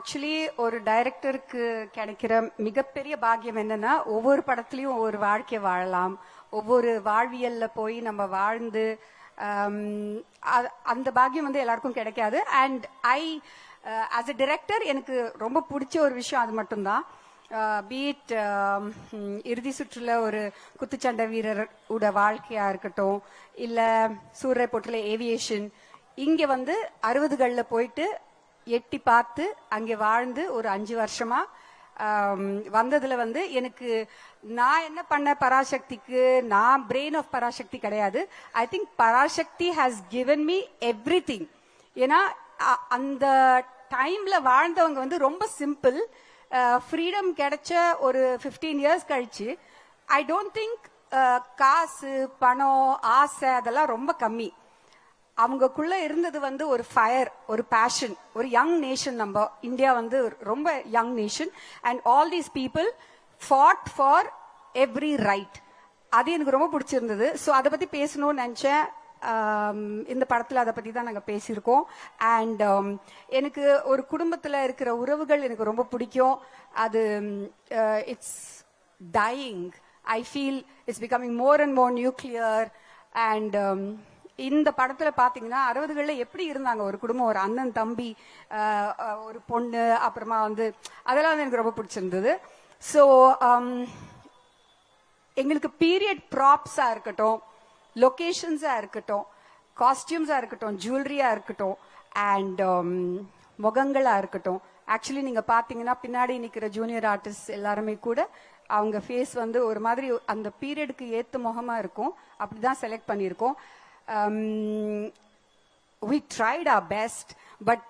Actually ஒரு டைரக்டருக்கு கிடைக்கிற மிகப்பெரிய பாக்கியம் என்னன்னா ஒவ்வொரு படத்துலயும் ஒவ்வொரு வாழ்க்கை வாழலாம், ஒவ்வொரு வாழ்வியல்ல போய் நம்ம வாழ்ந்து அந்த பாக்கியம் வந்து எல்லாருக்கும் கிடைக்காது. அண்ட் ஆஸ் அ டைரக்டர் எனக்கு ரொம்ப பிடிச்ச ஒரு விஷயம் அது மட்டும்தான். பீட் இறுதி சுற்றுல ஒரு குத்துச்சண்டை வீரரோட வாழ்க்கையா இருக்கட்டும், இல்ல சூரிய போட்டுல ஏவியேஷன், இங்க வந்து 60களில் போயிட்டு எட்டி பார்த்து அங்கே வாழ்ந்து ஒரு 5 வருஷமா வந்ததுல வந்து எனக்கு நான் என்ன பண்ண பராசக்திக்கு, நான் பிரெயின் ஆஃப் பராசக்தி கிடையாது. I think Parasakthi has given me everything. ஏன்னா அந்த டைம்ல வாழ்ந்தவங்க வந்து ரொம்ப சிம்பிள். ஃப்ரீடம் கிடைச்ச ஒரு 15 இயர்ஸ் கழிச்சு ஐ டோன்ட் திங்க் காசு பணம் ஆசை அதெல்லாம் ரொம்ப கம்மி. அவங்களுக்குள்ள இருந்தது வந்து ஒரு ஃபயர், ஒரு பேஷன், ஒரு யங் நேஷன். நம்ம இந்தியா வந்து ரொம்ப young nation and all these people ஃபாட் for every right. அது எனக்கு ரொம்ப பிடிச்சிருந்தது. ஸோ அதை பத்தி பேசணும்னு நினைச்சேன். இந்த படத்துல அதை பத்தி தான் நாங்க பேசியிருக்கோம். அண்ட் எனக்கு ஒரு குடும்பத்துல இருக்கிற உறவுகள் எனக்கு ரொம்ப பிடிக்கும். அது it's dying. I feel it's becoming more and more nuclear. And இந்த படத்துல பாத்தீங்கன்னா 60களில் எப்படி இருந்தாங்க ஒரு குடும்பம், ஒரு அண்ணன் தம்பி, ஒரு பொண்ணு, அப்புறமா வந்து அதெல்லாம் வந்து எனக்கு ரொம்ப பிடிச்சிருந்தது. ஸோ எங்களுக்கு பீரியட் ப்ராப்ஸா இருக்கட்டும், லொகேஷன்ஸா இருக்கட்டும், காஸ்டியூம்ஸா இருக்கட்டும், ஜுவல்லரியா இருக்கட்டும், அண்ட் முகங்களா இருக்கட்டும். ஆக்சுவலி நீங்க பாத்தீங்கன்னா பின்னாடி நிக்கிற ஜூனியர் ஆர்டிஸ்ட் எல்லாருமே கூட அவங்க ஃபேஸ் வந்து ஒரு மாதிரி அந்த பீரியடுக்கு ஏத்த முகமா இருக்கும். அப்படிதான் செலக்ட் பண்ணியிருக்கோம். We tried our best, but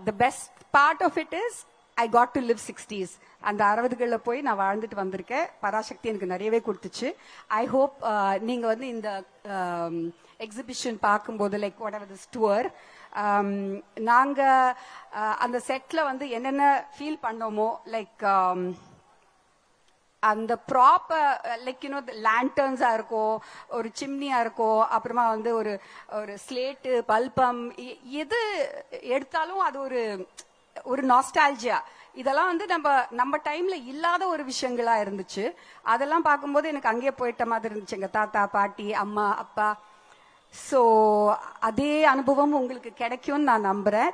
the best part of it is I got to live 60s. அந்த 60களில் போய் நான் வாழ்ந்துட்டு வந்திருக்கேன். பராசக்தி எனக்கு நிறையவே கொடுத்துச்சு. ஐ ஹோப் நீங்க வந்து இந்த எக்ஸிபிஷன் பார்க்கும்போது like what ever this tour, நாங்க அந்த செட்ல வந்து என்னென்ன ஃபீல் பண்ணோமோ, லைக் அந்த ப்ராப்பர் லைக் யூனோ லேண்டர்ன்ஸா இருக்கும், ஒரு சிம்னியா இருக்கும், அப்புறமா வந்து ஒரு ஒரு ஸ்லேட்டு பல்பம், எது எடுத்தாலும் அது ஒரு ஒரு நாஸ்டால்ஜியா. இதெல்லாம் வந்து நம்ம டைம்ல இல்லாத ஒரு விஷயங்களா இருந்துச்சு. அதெல்லாம் பார்க்கும்போது எனக்கு அங்கேயே போயிட்ட மாதிரி இருந்துச்சு, எங்க தாத்தா பாட்டி அம்மா அப்பா. ஸோ அதே அனுபவம் உங்களுக்கு கிடைக்கும்னு நான் நம்புறேன்.